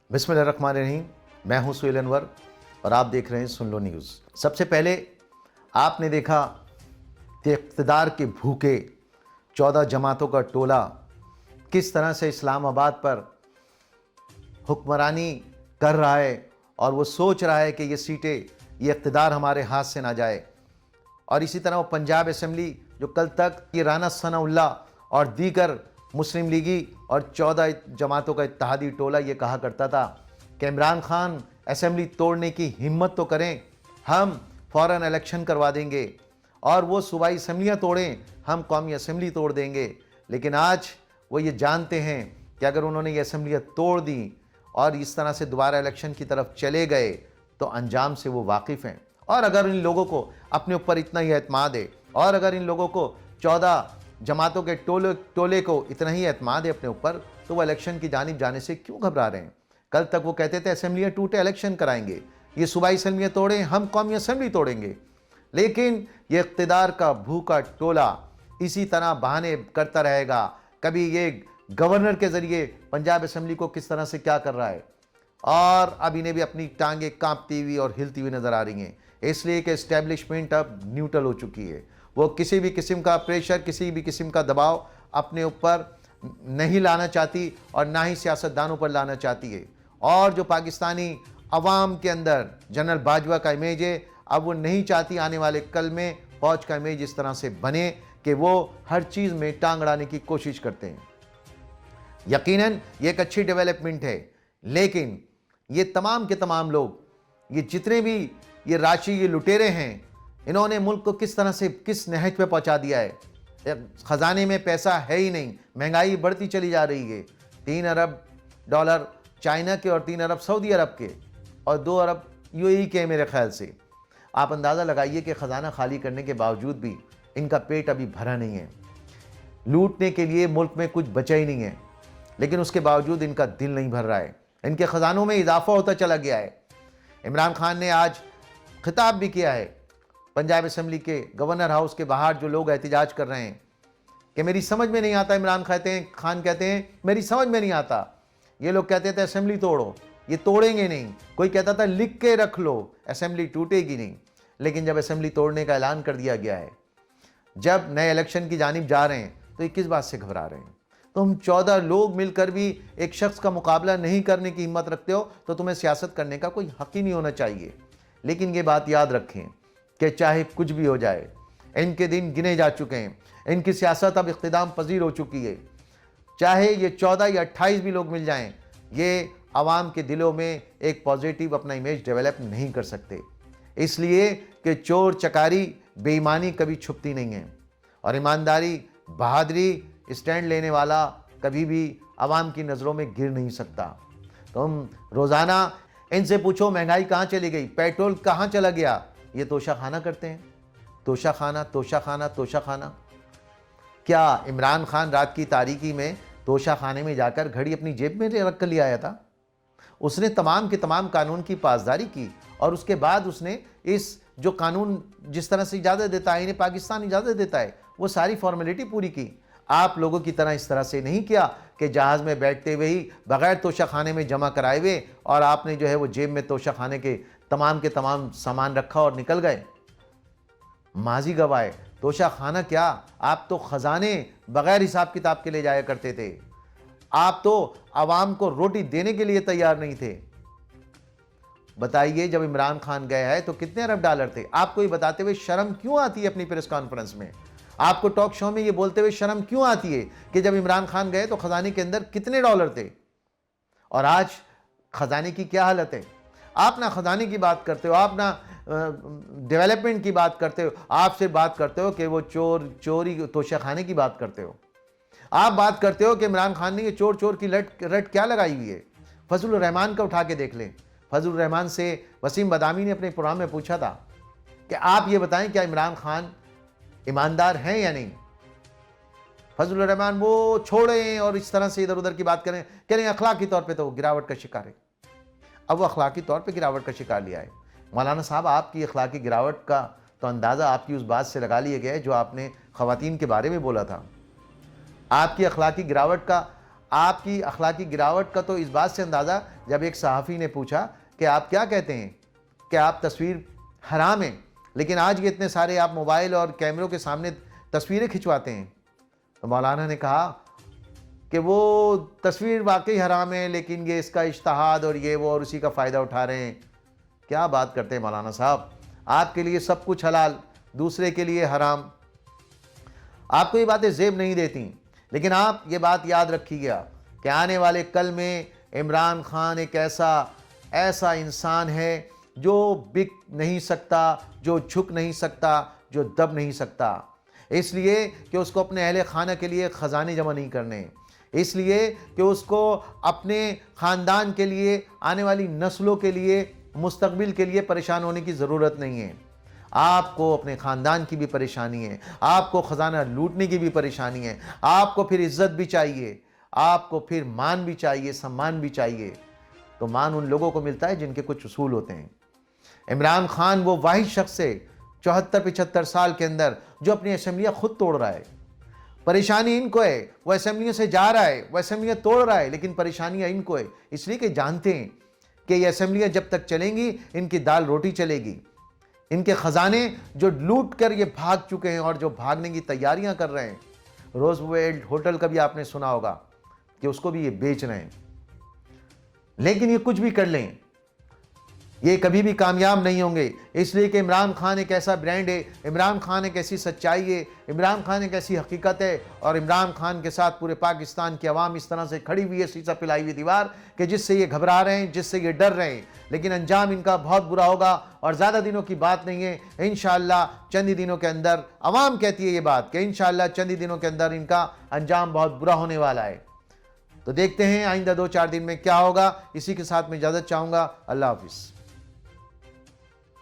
बिस्मिल्लाहिर्रहमानिर्रहीम। मैं हूं सुहेल अनवर और आप देख रहे हैं सुन लो न्यूज़। सबसे पहले आपने देखा कि इक़्तिदार के भूखे 14 जमातों का टोला किस तरह से इस्लामाबाद पर हुक्मरानी कर रहा है और वो सोच रहा है कि ये सीटें, ये इक़्तिदार हमारे हाथ से ना जाए। और इसी तरह वो पंजाब असेंबली जो कल तक ये राना सनाउल्लाह और दीगर मुस्लिम लीगी और 14 जमातों का इत्तेहादी टोला ये कहा करता था कि इमरान खान असेंबली तोड़ने की हिम्मत तो करें, हम फ़ौरन इलेक्शन करवा देंगे और वो सूबाई असेंबलियाँ तोड़ें, हम कौमी असेंबली तोड़ देंगे। लेकिन आज वो ये जानते हैं कि अगर उन्होंने ये असेंबलियाँ तोड़ दी और इस तरह से दोबारा इलेक्शन की तरफ चले गए तो अंजाम से वो वाकिफ़ हैं। और अगर इन लोगों को अपने ऊपर इतना ही एतमाद है और अगर इन लोगों को 14 जमातों के टोले को इतना ही एतमाद है अपने ऊपर, तो वो इलेक्शन की जानिब जाने से क्यों घबरा रहे हैं। कल तक वो कहते थे असेंबलियाँ टूटे इलेक्शन कराएंगे, ये सूबाई असेंबलियाँ तोड़ें हम कौमी असेंबली तोड़ेंगे। लेकिन ये इक़्तिदार का भूखा टोला इसी तरह बहाने करता रहेगा। कभी ये गवर्नर के ज़रिए पंजाब असेंबली को किस तरह से क्या कर रहा है और अब इन्हें भी अपनी टांगें कांपती हुई और हिलती हुई नज़र आ रही हैं, इसलिए कि इस्टेब्लिशमेंट अब न्यूट्रल हो चुकी है। वो किसी भी किस्म का प्रेशर, किसी भी किस्म का दबाव अपने ऊपर नहीं लाना चाहती और ना ही सियासतदानों पर लाना चाहती है। और जो पाकिस्तानी अवाम के अंदर जनरल बाजवा का इमेज है, अब वो नहीं चाहती आने वाले कल में फ़ौज का इमेज इस तरह से बने कि वो हर चीज़ में टांग अड़ाने की कोशिश करते हैं। यकीनन ये एक अच्छी डेवलपमेंट है, लेकिन ये तमाम के तमाम लोग, ये जितने भी ये राशि, ये लुटेरे हैं, इन्होंने मुल्क को किस तरह से किस नहज पे पहुंचा दिया है। ख़जाने में पैसा है ही नहीं, महंगाई बढ़ती चली जा रही है। 3 अरब डॉलर चाइना के और 3 अरब सऊदी अरब के और 2 अरब यूएई के मेरे ख्याल से। आप अंदाज़ा लगाइए कि ख़जाना खाली करने के बावजूद भी इनका पेट अभी भरा नहीं है। लूटने के लिए मुल्क में कुछ बचा ही नहीं है, लेकिन उसके बावजूद इनका दिल नहीं भर रहा है। इनके ख़जानों में इजाफा होता चला गया है। इमरान खान ने आज खिताब भी किया है पंजाब असेंबली के गवर्नर हाउस के बाहर जो लोग एहतजाज कर रहे हैं कि मेरी समझ में नहीं आता। इमरान खान कहते हैं मेरी समझ में नहीं आता। ये लोग कहते थे असेंबली तोड़ो, ये तोड़ेंगे नहीं। कोई कहता था लिख के रख लो, असेंबली टूटेगी नहीं। लेकिन जब असेंबली तोड़ने का ऐलान कर दिया गया है, जब नए इलेक्शन की जानिब जा रहे हैं, तो ये किस बात से घबरा रहे हैं। तो हम 14 लोग मिलकर भी एक शख्स का मुकाबला नहीं करने की हिम्मत रखते हो तो तुम्हें सियासत करने का कोई हक ही नहीं होना चाहिए। लेकिन ये बात याद रखें कि चाहे कुछ भी हो जाए, इनके दिन गिने जा चुके हैं। इनकी सियासत अब इख्तिदाम पजीर हो चुकी है। चाहे ये 14 या 28 भी लोग मिल जाएं, ये आवाम के दिलों में एक पॉजिटिव अपना इमेज डेवलप नहीं कर सकते, इसलिए कि चोर चकारी बेईमानी कभी छुपती नहीं है और ईमानदारी, बहादुरी, स्टैंड लेने वाला कभी भी आवाम की नज़रों में गिर नहीं सकता। तुम रोज़ाना इनसे पूछो महंगाई कहाँ चली गई, पेट्रोल कहाँ चला गया, ये तोशा खाना करते हैं। तोशा खाना, तोशा खाना, तोशा खाना। क्या इमरान खान रात की तारीकी में तोशा खाने में जाकर घड़ी अपनी जेब में रख कर ले आया था? उसने तमाम के तमाम कानून की पासदारी की और उसके बाद उसने इस जो कानून जिस तरह से इजाज़त देता है, इन्हें पाकिस्तान इजाज़त देता है, वो सारी फॉर्मेलिटी पूरी की। आप लोगों की तरह इस तरह से नहीं किया कि जहाज़ में बैठते हुए ही बग़ैर तोशा खाने में जमा कराए हुए और आपने जो है वो जेब में तोशा खाने के तमाम सामान रखा और निकल गए। माजी गवाह है। तोशा खाना क्या, आप तो ख़जाने बग़ैर हिसाब किताब के ले जाया करते थे। आप तो आवाम को रोटी देने के लिए तैयार नहीं थे। बताइए, जब इमरान खान गया है तो कितने अरब डॉलर थे? आपको ये बताते हुए शर्म क्यों आती है अपनी प्रेस कॉन्फ्रेंस में? आपको टॉक शो में ये बोलते हुए शर्म क्यों आती है कि जब इमरान खान गए तो खजाने के अंदर कितने डॉलर थे और आज खजाने की क्या हालत है? आप ना खजाने की बात करते हो, आप ना डेवलपमेंट की बात करते हो, आप सिर्फ बात करते हो कि वो चोरी तोशा खाने की बात करते हो। आप बात करते हो कि इमरान खान ने ये चोर की रट क्या लगाई हुई है। फजलुर रहमान का उठा के देख लें। फजलुर रहमान से वसीम बदामी ने अपने प्रोग्राम में पूछा था कि आप ये बताएं क्या इमरान खान ईमानदार हैं या नहीं। फजलुर रहमान वो छोड़ें और इस तरह से इधर उधर की बात करें, कह रहे हैं अखलाकी तौर पे तो गिरावट का शिकार है। अब वो अखलाकी तौर पे गिरावट का शिकार लिया है। मौलाना साहब, आपकी अखलाकी गिरावट का तो अंदाज़ा आपकी उस बात से लगा लिया गया है जो आपने ख़वातीन के बारे में बोला था। आपकी अखलाकी गिरावट का आपकी अखलाकी गिरावट का तो इस बात से अंदाज़ा, जब एक सहाफ़ी ने पूछा कि आप क्या कहते हैं कि आप तस्वीर हराम है, लेकिन आज ये इतने सारे आप मोबाइल और कैमरों के सामने तस्वीरें खिंचवाते हैं। तो मौलाना ने कहा कि वो तस्वीर वाकई हराम है, लेकिन ये इसका इज्तिहाद और ये वो और उसी का फ़ायदा उठा रहे हैं। क्या बात करते हैं मौलाना साहब, आपके लिए सब कुछ हलाल, दूसरे के लिए हराम। आपको ये बातें ज़ेब नहीं देती, लेकिन आप ये बात याद रखिएगा कि आने वाले कल में इमरान खान एक ऐसा इंसान है जो बिक नहीं सकता, जो झुक नहीं सकता, जो दब नहीं सकता। इसलिए कि उसको अपने अहले खाना के लिए ख़जाने जमा नहीं करने, इसलिए कि उसको अपने ख़ानदान के लिए, आने वाली नस्लों के लिए, मुस्तकबिल के लिए परेशान होने की ज़रूरत नहीं है। आपको अपने ख़ानदान की भी परेशानी है, आपको ख़जाना लूटने की भी परेशानी है, आपको फिर इज़्ज़त भी चाहिए, आपको फिर मान भी चाहिए, सम्मान भी चाहिए। तो मान उन लोगों को मिलता है जिनके कुछ उसूल होते हैं। इमरान खान वो वाहिद शख्स है 74-75 साल के अंदर जो अपनी असेंबलियाँ खुद तोड़ रहा है। परेशानी इनको है, वो असेंबलियों से जा रहा है, वो असेंबलियाँ तोड़ रहा है, लेकिन परेशानियाँ इनको है, इसलिए कि जानते हैं कि ये असेंबलियाँ जब तक चलेंगी इनकी दाल रोटी चलेगी। इनके ख़जाने जो लूट कर ये भाग चुके हैं और जो भागने की तैयारियां कर रहे हैं, रोजवेल्ट होटल का भी आपने सुना होगा कि उसको भी ये बेच रहे हैं। लेकिन ये कुछ भी कर लें, ये कभी भी कामयाब नहीं होंगे, इसलिए कि इमरान खान एक ऐसा ब्रांड है, इमरान खान एक ऐसी सच्चाई है, इमरान खान एक ऐसी हकीकत है, और इमरान खान के साथ पूरे पाकिस्तान की आवाम इस तरह से खड़ी हुई है, शीशा पिलाई हुई दीवार, कि जिससे ये घबरा रहे हैं, जिससे ये डर रहे हैं, लेकिन अंजाम इनका बहुत बुरा होगा। और ज़्यादा दिनों की बात नहीं है, इंशाअल्लाह चंद ही दिनों के अंदर, अवाम कहती है ये बात कि इंशाअल्लाह चंद ही दिनों के अंदर इनका अंजाम बहुत बुरा होने वाला है। तो देखते हैं आइंदा 2-4 दिन में क्या होगा। इसी के साथ मैं इजाज़त चाहूँगा। अल्लाह हाफिज़।